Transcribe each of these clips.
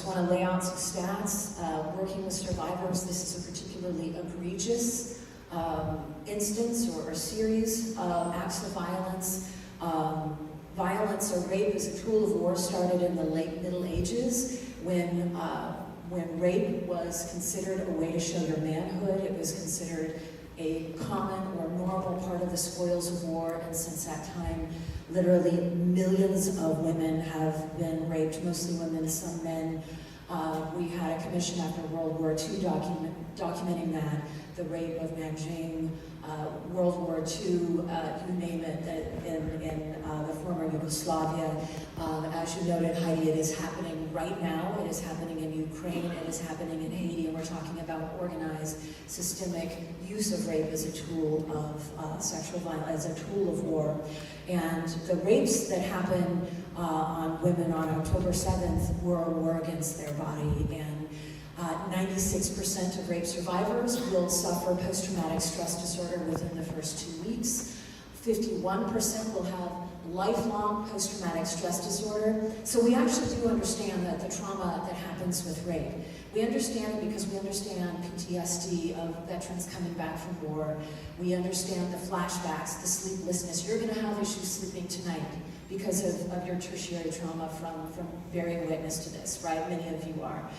want to lay out some stats. Working with survivors, this is a particularly egregious instance or series of acts of violence. Violence or rape as a tool of war started in the late Middle Ages when rape was considered a way to show your manhood. It was considered a common or normal part of the spoils of war, and since that time, literally millions of women have been raped, mostly women, some men. We had a commission after World War II documenting that, the rape of Nanjing, World War II, you name it, in the former Yugoslavia. As you noted, Heidi, it is happening right now. It is happening in Ukraine. It is happening in Haiti, and we're talking about organized, systemic use of rape as a tool of sexual violence, as a tool of war. And the rapes that happened on women on October 7th were a war against their body, and 96% of rape survivors will suffer post-traumatic stress disorder within the first 2 weeks. 51% will have lifelong post-traumatic stress disorder. So we actually do understand that the trauma that happens with rape. We understand it because we understand PTSD of veterans coming back from war. We understand the flashbacks, the sleeplessness. You're going to have issues sleeping tonight because of your tertiary trauma from bearing witness to this, right? Many of you are.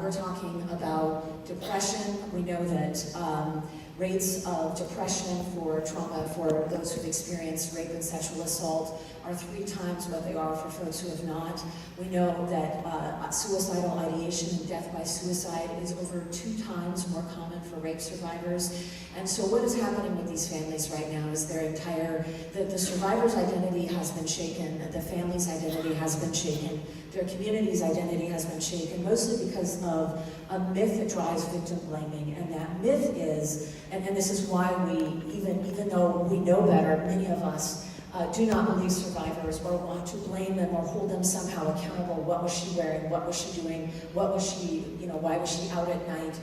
We're talking about depression. We know that rates of depression for trauma for those who've experienced rape and sexual assault are 3 times what they are for folks who have not. We know that suicidal ideation and death by suicide is over 2 times more common for rape survivors. And so what is happening with these families right now is the survivor's identity has been shaken, the family's identity has been shaken, their community's identity has been shaken, mostly because of a myth that drives victim blaming. And that myth is, and this is why we, even though we know better, many of us do not believe survivors or want to blame them or hold them somehow accountable. What was she wearing? What was she doing? What was she, why was she out at night?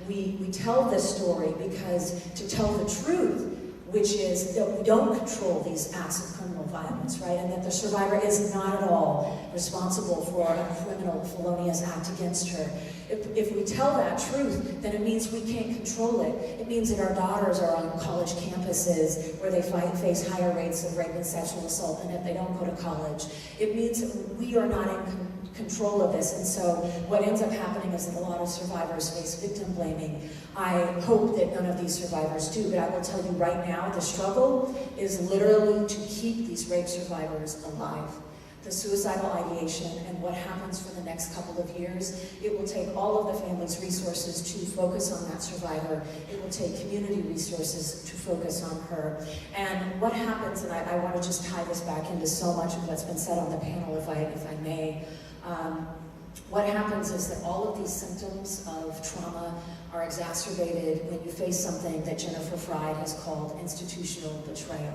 We tell this story because to tell the truth, which is that we don't control these acts of criminal violence, right? And that the survivor is not at all responsible for a criminal felonious act against her. If we tell that truth, then it means we can't control it. It means that our daughters are on college campuses where they face higher rates of rape and sexual assault than if they don't go to college. It means that we are not in control of this, and so what ends up happening is that a lot of survivors face victim blaming. I hope that none of these survivors do, but I will tell you right now, the struggle is literally to keep these rape survivors alive. The suicidal ideation and what happens for the next couple of years, it will take all of the family's resources to focus on that survivor. It will take community resources to focus on her. And what happens, and I want to just tie this back into so much of what's been said on the panel, if I may. What happens is that all of these symptoms of trauma are exacerbated when you face something that Jennifer Fried has called institutional betrayal.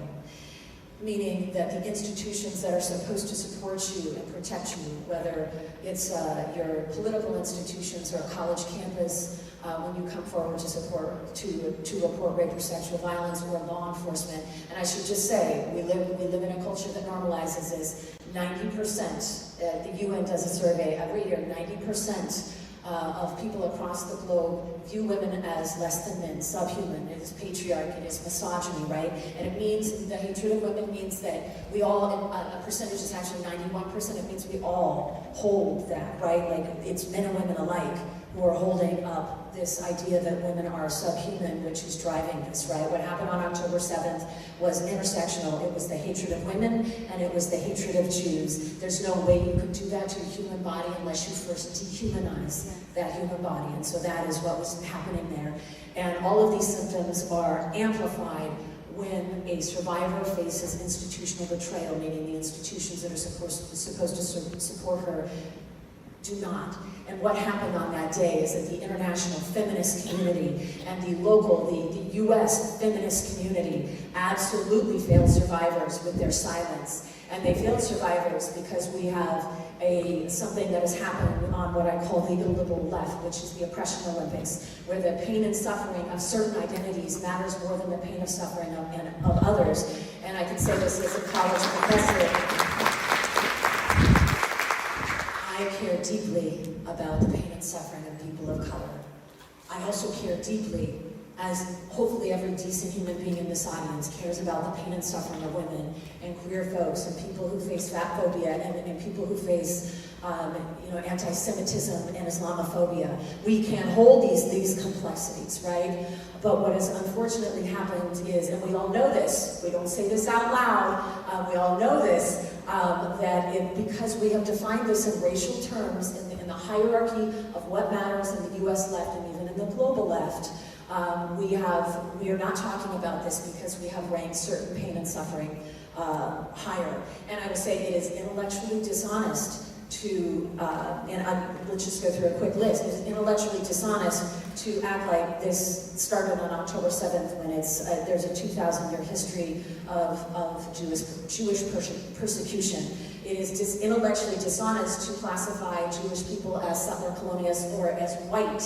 Meaning that the institutions that are supposed to support you and protect you, whether it's your political institutions or a college campus, when you come forward to report rape or sexual violence, or law enforcement. And I should just say, we live in a culture that normalizes this. 90%, the UN does a survey every year, 90% of people across the globe view women as less than men, subhuman. It is patriarchy, it is misogyny, right? And it means, the hatred of women means that we all, a percentage is actually 91%, it means we all hold that, right? Like, it's men and women alike who are holding up this idea that women are subhuman, which is driving this, right? What happened on October 7th was intersectional. It was the hatred of women, and it was the hatred of Jews. There's no way you could do that to a human body unless you first dehumanize that human body, and so that is what was happening there. And all of these symptoms are amplified when a survivor faces institutional betrayal, meaning the institutions that are supposed to support her do not. And what happened on that day is that the international feminist community and the local, the US feminist community absolutely failed survivors with their silence. And they failed survivors because we have something that has happened on what I call the illiberal left, which is the oppression Olympics, where the pain and suffering of certain identities matters more than the pain and suffering of others. And I can say this as a college professor. I care deeply about the pain and suffering of people of color. I also care deeply, as hopefully every decent human being in this audience cares about the pain and suffering of women and queer folks and people who face fat phobia and people who face anti-Semitism and Islamophobia. We can't hold these complexities, right? But what has unfortunately happened is, and we all know this, we don't say this out loud, we all know this, because we have defined this in racial terms in the hierarchy of what matters in the US left and even in the global left, we are not talking about this because we have ranked certain pain and suffering higher. And I would say it is intellectually dishonest to, let's just go through a quick list. It's intellectually dishonest to act like this started on October 7th when there's a 2,000-year history of Jewish persecution. It is intellectually dishonest to classify Jewish people as settler colonialists or as white.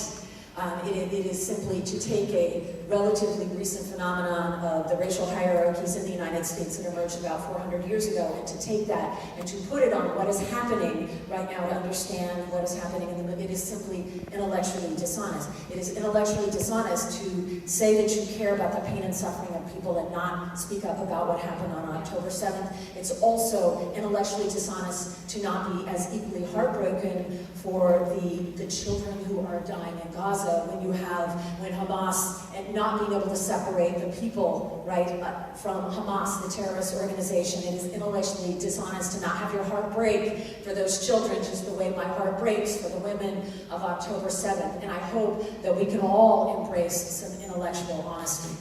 It is simply to take a relatively recent phenomenon of the racial hierarchies in the United States that emerged about 400 years ago, and to take that and to put it on what is happening right now to understand what is happening in the middle. It is simply intellectually dishonest. It is intellectually dishonest to say that you care about the pain and suffering of people and not speak up about what happened on October 7th. It's also intellectually dishonest to not be as equally heartbroken for the children who are dying in Gaza when Hamas, and not being able to separate the people, right, from Hamas, the terrorist organization. It is intellectually dishonest to not have your heart break for those children just the way my heart breaks for the women of October 7th. And I hope that we can all embrace some intellectual honesty.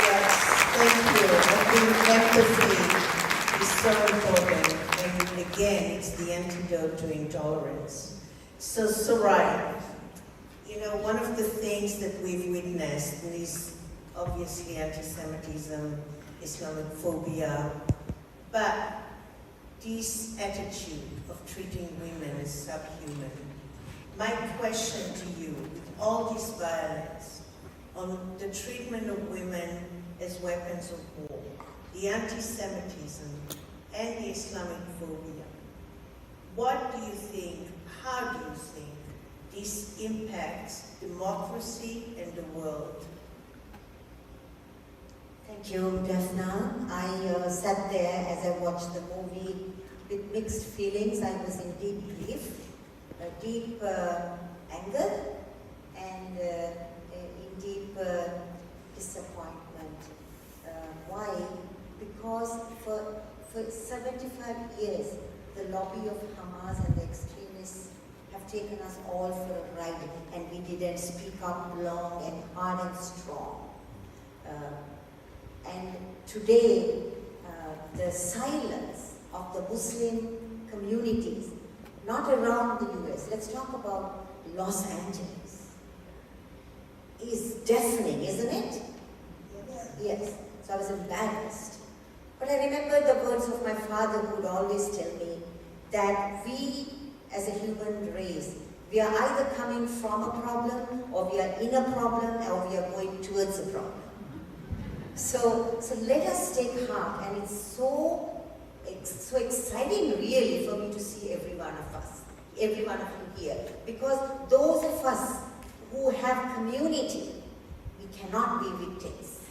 Yes, thank you. I think empathy is so important. And again, it's the antidote to intolerance. So, Soraya, one of the things that we've witnessed is obviously anti-Semitism, Islamophobia, but this attitude of treating women as subhuman. My question to you, with all this violence, on the treatment of women as weapons of war, the anti-Semitism and the Islamophobia, what do you think, how do you think this impacts democracy and the world? Thank you, Daphna. I sat there as I watched the movie with mixed feelings. I was in deep grief, deep anger, and in deep disappointment. Why? Because for 75 years, the lobby of Hamas and the extremists have taken us all for a ride, and we didn't speak up long and hard and strong. And today, the silence of the Muslim communities, not around the US, let's talk about Los Angeles, is deafening, isn't it? Yes. So I was embarrassed. But I remember the words of my father, who would always tell me that we, as a human race, we are either coming from a problem, or we are in a problem, or we are going towards a problem. So let us take heart, and it's so exciting really for me to see every one of us, every one of you here, because those of us who have community, we cannot be victims.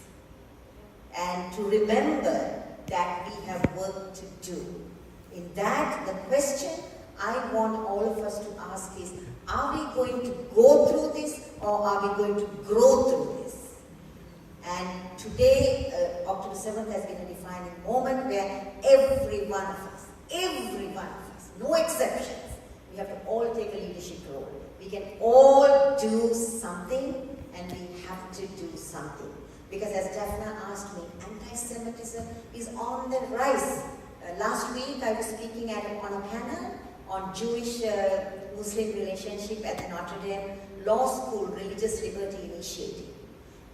And to remember that we have work to do. In that, the question I want all of us to ask is, are we going to go through this, or are we going to grow through this? And today, October 7th has been a defining moment where every one of us, no exceptions, we have to all take a leadership role. We can all do something, and we have to do something. Because as Daphna asked me, anti-Semitism is on the rise. Last week I was speaking on a panel on Jewish-Muslim relationship at the Notre Dame Law School Religious Liberty Initiative.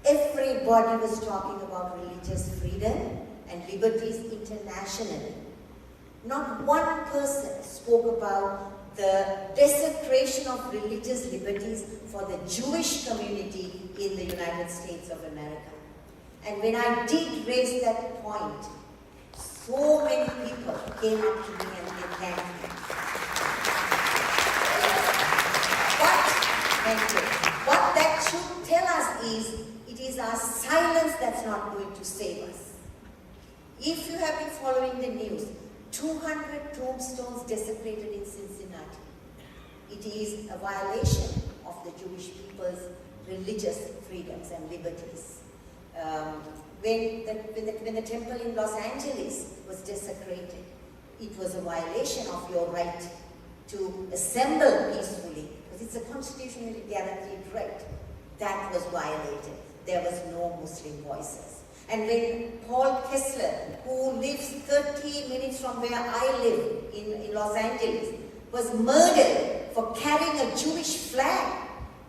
Everybody was talking about religious freedom and liberties internationally. Not one person spoke about the desecration of religious liberties for the Jewish community in the United States of America. And when I did raise that point, so many people came up to me and they thanked me. Thank you. What that should tell us is, it is our silence that's not going to save us. If you have been following the news, 200 tombstones desecrated in Cincinnati. It is a violation of the Jewish people's religious freedoms and liberties. When the temple in Los Angeles was desecrated, it was a violation of your right to assemble peacefully, because it's a constitutionally guaranteed right. That was violated. There was no Muslim voices. And when Paul Kessler, who lives 30 minutes from where I live in Los Angeles, was murdered for carrying a Jewish flag,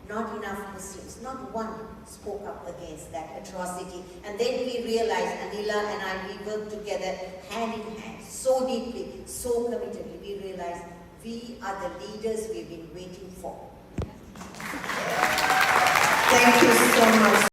not enough Muslims, not one spoke up against that atrocity. And then we realized, Anila and I, we worked together hand in hand, so deeply, so committedly. We realized we are the leaders we've been waiting for. Thank you so much.